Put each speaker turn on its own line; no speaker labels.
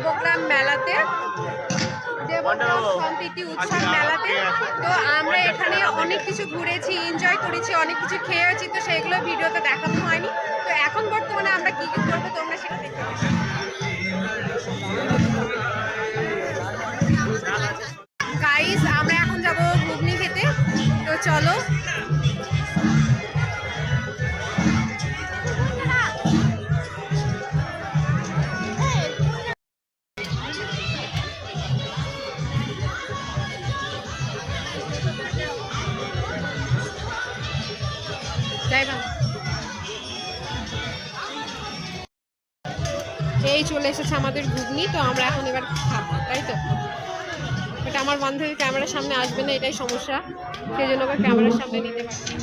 দেবগ্রাম মেলাতে, দেবগ্রাম সম্প্রীতি উৎসব মেলাতে। তো আমরা এখানে অনেক কিছু ঘুরেছি, এনজয় করেছি, অনেক কিছু খেয়েছি, তো সেগুলো ভিডিওতে দেখানো হয়নি। তো এখন বর্তমানে আমরা কি কি করবো তোমরা সেটা দেখতে পাচ্ছ। গাইস আমরা এখন যাব ঘুগনি খেতে, তো চলো। এই চলে এসেছে আমাদের ঘুগনি, তো আমরা এখন এবার খাবো, তাই তো। এটা আমার বান্ধবী ক্যামেরার সামনে আসবে না, এটাই সমস্যা, সেই জন্য ওকে ক্যামেরার সামনে নিতে পারছি।